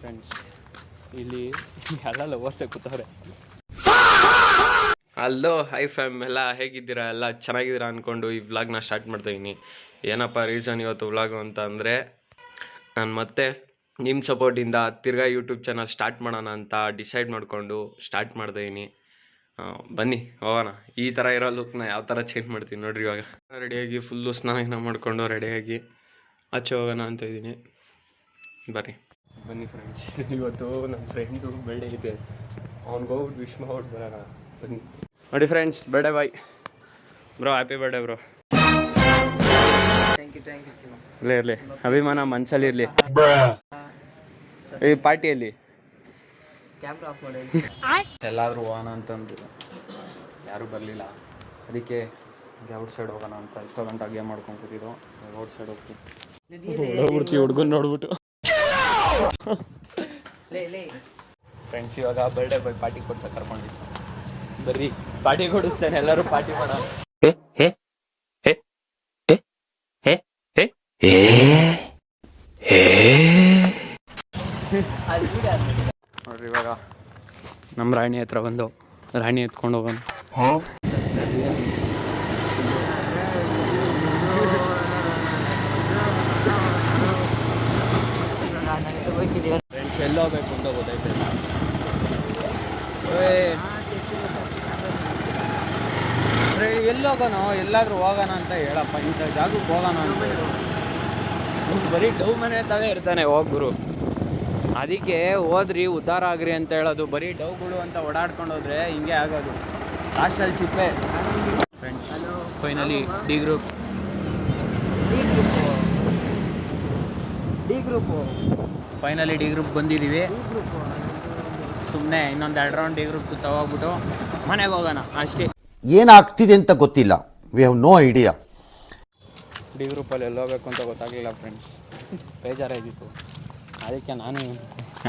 Friends, ಇಲ್ಲಿ ಎಲ್ಲ ಲವರ್ಸೇ ಕೂತವ್ರೆ. ಅಲ್ಲೋ ಹೈ ಫ್ಯಾಮ್, ಎಲ್ಲ ಹೇಗಿದ್ದೀರಾ? ಎಲ್ಲ ಚೆನ್ನಾಗಿದ್ದೀರಾ ಅಂದ್ಕೊಂಡು ಈ ವ್ಲಾಗ್ನ ಸ್ಟಾರ್ಟ್ ಮಾಡ್ತಾಯಿದ್ದೀನಿ. ಏನಪ್ಪ ರೀಸನ್ ಇವತ್ತು ವ್ಲಾಗು ಅಂತ ಅಂದರೆ, ನಾನು ಮತ್ತೆ ನಿಮ್ಮ ಸಪೋರ್ಟಿಂದ ತಿರ್ಗಾ ಯೂಟ್ಯೂಬ್ ಚಾನಲ್ ಸ್ಟಾರ್ಟ್ ಮಾಡೋಣ ಅಂತ ಡಿಸೈಡ್ ಮಾಡಿಕೊಂಡು ಸ್ಟಾರ್ಟ್ ಮಾಡ್ತಾಯಿದ್ದೀನಿ. ಬನ್ನಿ ಹೋಗೋಣ. ಈ ಥರ ಇರೋ ಲುಕ್ನ ಯಾವ ಥರ ಚೇಂಜ್ ಮಾಡ್ತೀನಿ ನೋಡ್ರಿ. ಇವಾಗ ರೆಡಿಯಾಗಿ ಫುಲ್ಲು ಸ್ನಾನ ಮಾಡಿಕೊಂಡು ರೆಡಿಯಾಗಿ ಆಚೆ ಹೋಗೋಣ ಅಂತ ಇದ್ದೀನಿ. ಬನ್ನಿ ಫ್ರೆಂಡ್ಸ್, ಇವತ್ತು ನಮ್ಮ ಫ್ರೆಂಡು ಬರ್ಡೇ ಇದೆ. ಅವ್ನಿಗೋಗ್ಬಿಟ್ಟು ವಿಶ್ ಮಾಡ್ಬಿಟ್ಟು ಬರೋಣ. ಬನ್ನಿ ನೋಡಿ friends, birthday boy bro, happy birthday bro. ಇರಲಿ ಇರಲಿ, ಅಭಿಮಾನ ಮನ್ಸಲ್ಲಿ ಇರಲಿ. ಈ ಪಾರ್ಟಿಯಲ್ಲಿ ಎಲ್ಲಾದರೂ ಹೋಗೋಣ ಅಂತಂದು ಯಾರೂ ಬರಲಿಲ್ಲ. ಅದಕ್ಕೆ ಔಟ್ ಸೈಡ್ ಹೋಗೋಣ ಅಂತ ಎಷ್ಟೋ ಗಂಟೆ ಗೇಮ್ ಮಾಡ್ಕೊಂಡು ಕೂತಿದ್ದು. ಔಟ್ ಸೈಡ್ ಹೋಗ್ತೀವಿ ಹುಡುಗನ್ ನೋಡ್ಬಿಟ್ಟು. ಫ್ರೆಂಡ್ಸ್, ಇವಾಗ ಬರ್ಡೇ ಬಾಯ್ ಪಾರ್ಟಿ ಕೊಡ್ಸಕ್ಕೆ ಕರ್ಕೊಂಡಿದ್ದು. ಬರ್ರಿ ಪಾರ್ಟಿ ಕೊಡಿಸ್ತೇನೆ, ಎಲ್ಲರೂ ಪಾರ್ಟಿ ಮಾಡೋಣ. ನೋಡ್ರಿ, ಇವಾಗ ನಮ್ಮ ರಾಣಿ ಹತ್ರ ಬಂದು ರಾಣಿ ಎತ್ಕೊಂಡು ಹೋಗೋಣ. ಫ್ರೆಂಡ್ಸ್, ಎಲ್ಲೋಗ್ಬೇಕು ಅಂತ ಗೊತ್ತಾಯ್ತು. ಎಲ್ಲೋಗೋಣ, ಎಲ್ಲಾದ್ರೂ ಹೋಗೋಣ ಅಂತ ಹೇಳಪ್ಪ. ಇಂಥ ಜಾಗಕ್ಕೆ ಹೋಗೋಣ ಅಂತ ಬರೀ ಡವ್ ಮನೆ ತಾವೇ ಇರ್ತಾನೆ ಹೋಗ್ರು. ಅದಕ್ಕೆ ಹೋದ್ರಿ ಉದ್ಧಾರ ಆಗ್ರಿ ಅಂತ ಹೇಳೋದು. ಬರೀ ಡವ್ಗಳು ಅಂತ ಓಡಾಡ್ಕೊಂಡು ಹೋದ್ರೆ ಹಿಂಗೆ ಆಗೋದು. ಲಾಸ್ಟಲ್ಲಿ ಚಿಪ್ಪೆ. Friends, finally D group finally D group ಬಂದಿದ್ದೀವಿ. ಸುಮ್ಮನೆ ಇನ್ನೊಂದು 2 ರೌಂಡ್ ಡಿ ಗ್ರೂಪ್ ಸುತ್ತ ಹೋಗ್ಬಿಟ್ಟು ಮನೆಗೆ ಹೋಗೋಣ ಅಷ್ಟೇ. ಏನಾಗ್ತಿದೆ ಅಂತ ಗೊತ್ತಿಲ್ಲ. We have no idea. D ಗ್ರೂಪಲ್ಲಿ ಎಲ್ಲೋಗ್ಬೇಕು ಅಂತ ಗೊತ್ತಾಗಲಿಲ್ಲ ಫ್ರೆಂಡ್ಸ್. ಬೇಜಾರಾಗಿತ್ತು. ಅದಕ್ಕೆ ನಾನು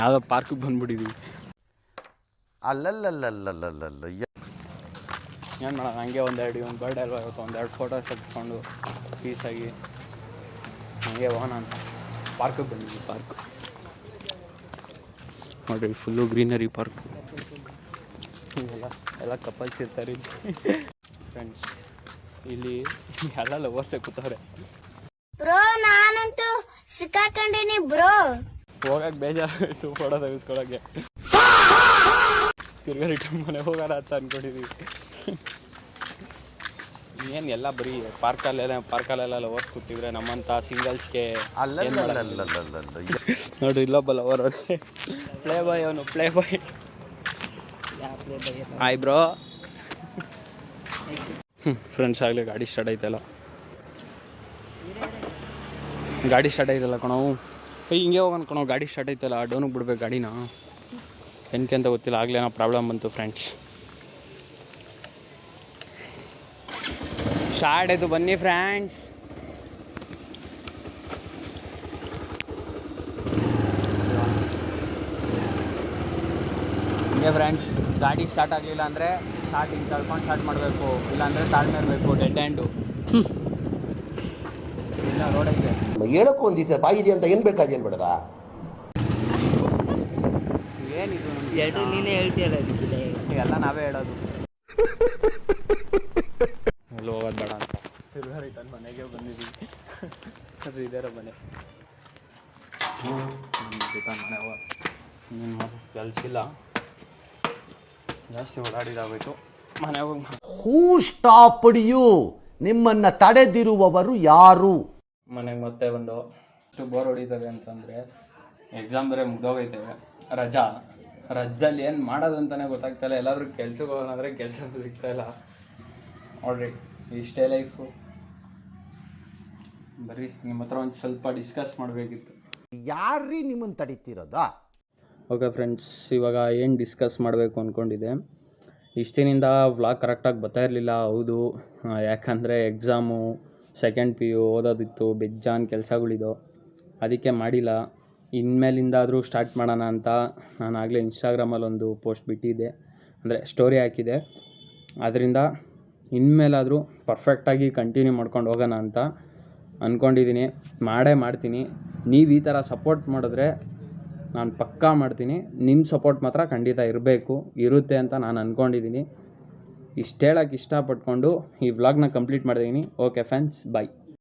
ಯಾವುದೋ ಪಾರ್ಕಿಗೆ ಬಂದ್ಬಿಟ್ಟಿದ್ದೀವಿ. ಅಲ್ಲಲ್ಲಲ್ಲಲ್ಲಲ್ಲಲ್ಲ ಏನು ಮಾಡೋಣ, ಹಂಗೆ ಒಂದೆರಡು ಬರ್ಡೇ ಅಲ್ವಾ ಇವತ್ತು, ಒಂದೆರಡು ಫೋಟೋಸ್ ತೆಗೆಸ್ಕೊಂಡು ಪೀಸಾಗಿ ಹಂಗೆ ಹೋಗೋಣ ಅಂತ ಪಾರ್ಕಿಗೆ ಬಂದಿದ್ವಿ. ಪಾರ್ಕ್ ನೋಡಿರಿ, ಫುಲ್ಲು ಗ್ರೀನರಿ ಪಾರ್ಕ್. ಎಲ್ಲ ಕಪಲ್ಸ್ ಇರ್ತಾರೆ ಫ್ರೆಂಡ್ಸ್. ಇಲ್ಲಿ ಎಲ್ಲ ಲವರ್ಸೇ ಕೂತವ್ರೆ. ಬ್ರೋ, ನಾನಂತೂ ಸಿಕ್ಕಾಕೊಂಡಿನಿ ಬ್ರೋ. ಹೋಗಕ್ಕೆ ಬೇಜಾರಾಯಿತು ಫೋಟೋ ತೆಗೆಸ್ಕೊಳಕ್ಕೆ. ತಿರ್ಗಾ ರಿಟರ್ನ್ ಮನೆಗೆ ಹೋಗೋಣ ಅಂತ ಅಂದ್ಕೊಂಡಿದ್ದೀವಿ. ಏನು ಎಲ್ಲ ಬರೀ ಪಾರ್ಕಲ್ಲೆಲ್ಲ ಲವರ್ಸ್ ಕೂತಿದ್ರೆ ನಮ್ಮಂಥ ಸಿಂಗಲ್ಸ್ಗೆ ನೋಡ್ರಿ, ಇಲ್ಲೊಬ್ಬ ಲವರ್ ಅವ್ರಿಗೆ ಪ್ಲೇ ಬಾಯ್. ಅವನು ಪ್ಲೇ ಬಾಯ್. Hi bro. ಫ್ರೆಂಡ್ಸ್, ಆಗಲಿ ಗಾಡಿ ಸ್ಟಾರ್ಟ್ ಆಯ್ತಲ್ಲ ಕಣೋ. ಹಿಂಗೆ ಹೋಗೋಣ ಕಣೋ, ಗಾಡಿ ಸ್ಟಾರ್ಟ್ ಆಯ್ತಲ್ಲ. ಡೌನಿಗೆ ಬಿಡ್ಬೇಕು ಗಾಡಿನ. ಏನಕ್ಕೆ ಅಂತ ಗೊತ್ತಿಲ್ಲ, ಆಗಲೇ ಏನೋ ಪ್ರಾಬ್ಲಮ್ ಬಂತು ಫ್ರೆಂಡ್ಸ್. ಸ್ಟಾರ್ಟ್ ಆಯಿತು, ಬನ್ನಿ ಫ್ರೆಂಡ್ಸ್. ಹಿಂಗೆ ಫ್ರೆಂಡ್ಸ್, ಗಾಡಿ ಸ್ಟಾರ್ಟ್ ಆಗಲಿಲ್ಲ ಅಂದರೆ ಸ್ಟಾರ್ಟಿಂಗ್ ತಳ್ಕೊಂಡು ಸ್ಟಾರ್ಟ್ ಮಾಡಬೇಕು, ಇಲ್ಲಾಂದರೆ ತಾಳ್ಮೆ ಇರಬೇಕು. Dead hand. ಇಲ್ಲ ರೋಡ್ ಐತೆ ಹೇಳಕ್ಕೂ ಒಂದು ದಿವಸ ಬಾಯಿದೆ ಅಂತ ಏನು ಬೇಕಾದೇನು ಬೇಡದ. ಏನಿದು ನೀನೇ ಹೇಳ್ತೀಯಲ್ಲ, ಎಲ್ಲ ನಾವೇ ಹೇಳೋದು. ಅಲ್ಲಿ ಹೋಗೋದು ಬೇಡ ಅಂತ ತಿರ್ಗಾ ರಿಟರ್ನ್ ಮನೆಗೆ ಬಂದಿದ್ದೀವಿ. ಅದು ಇದಾರ ಮನೆ. ರಿಟರ್ನ್ ಮನೆ ಹೋಗೋದು. ಕೆಲಸ ಇಲ್ಲ, ಜಾಸ್ತಿ ಓಡಾಡಿದಾಗೋಯ್ತು. ಮನೆಗೆ ಹೋಗಿ ಹೂ ಸ್ಟಾಪ್ಡ್ ಯು? ನಿಮ್ಮನ್ನ ತಡೆದಿರುವವರು ಯಾರು? ಮನೆಗೆ ಮತ್ತೆ ಬಂದು ಅಷ್ಟು ಬೋರ್ ಹೊಡಿತಾರೆ ಅಂತಂದರೆ, ಎಕ್ಸಾಮ್ ಬೇರೆ ಮುಗ್ದೋಗೈತೆ, ರಜದಲ್ಲಿ ಏನು ಮಾಡೋದು ಅಂತಲೇ ಗೊತ್ತಾಗ್ತಾಯಿಲ್ಲ. ಎಲ್ಲಾದರೂ ಕೆಲ್ಸಕ್ಕೆ ಹೋಗೋಣ ಅಂದರೆ ಕೆಲಸ ಸಿಗ್ತಾಯಿಲ್ಲ. ನೋಡ್ರಿ, ಇಷ್ಟೇ ಲೈಫು. ಬರ್ರಿ, ನಿಮ್ಮ ಹತ್ರ ಒಂದು ಸ್ವಲ್ಪ ಡಿಸ್ಕಸ್ ಮಾಡಬೇಕಿತ್ತು. ಯಾರ್ರೀ ನಿಮ್ಮನ್ನು ತಡೀತಿರೋದಾ? ಓಕೆ ಫ್ರೆಂಡ್ಸ್, ಇವಾಗ ಏನು ಡಿಸ್ಕಸ್ ಮಾಡಬೇಕು ಅಂದ್ಕೊಂಡಿದ್ದೆ. ಇಷ್ಟಿನಿಂದ ವ್ಲಾಗ್ ಕರೆಕ್ಟಾಗಿ ಬರ್ತಾ ಇರಲಿಲ್ಲ. ಹೌದು, ಯಾಕಂದರೆ ಎಕ್ಸಾಮು, ಸೆಕೆಂಡ್ PU ಓದೋದಿತ್ತು, ಬೆಜ್ಜಾನ್ ಕೆಲಸಗಳಿದ್ದು. ಅದಕ್ಕೆ ಮಾಡಿಲ್ಲ. ಇನ್ಮೇಲಿಂದಾದರೂ ಸ್ಟಾರ್ಟ್ ಮಾಡೋಣ ಅಂತ ನಾನು ಆಗಲೇ ಇನ್ಸ್ಟಾಗ್ರಾಮಲ್ಲಿ ಒಂದು ಪೋಸ್ಟ್ ಬಿಟ್ಟಿದ್ದೆ, ಅಂದರೆ ಸ್ಟೋರಿ ಹಾಕಿದೆ. ಅದರಿಂದ ಇನ್ಮೇಲಾದರೂ ಪರ್ಫೆಕ್ಟಾಗಿ ಕಂಟಿನ್ಯೂ ಮಾಡ್ಕೊಂಡು ಹೋಗೋಣ ಅಂತ ಅಂದ್ಕೊಂಡಿದ್ದೀನಿ. ಮಾಡ್ತೀನಿ. ನೀವು ಈ ಥರ ಸಪೋರ್ಟ್ ಮಾಡಿದ್ರೆ ನಾನು ಪಕ್ಕಾ ಮಾಡ್ತೀನಿ. ನಿಮ್ಮ ಸಪೋರ್ಟ್ ಮಾತ್ರ ಖಂಡಿತ ಇರುತ್ತೆ ಅಂತ ನಾನು ಅಂದ್ಕೊಂಡಿದ್ದೀನಿ. ಇಷ್ಟು ಹೇಳೋಕ್ಕೆ ಇಷ್ಟಪಟ್ಕೊಂಡು ಈ ವ್ಲಾಗ್ನ ಕಂಪ್ಲೀಟ್ ಮಾಡಿದ್ದೀನಿ. ಓಕೆ ಫ್ರೆಂಡ್ಸ್, ಬಾಯ್.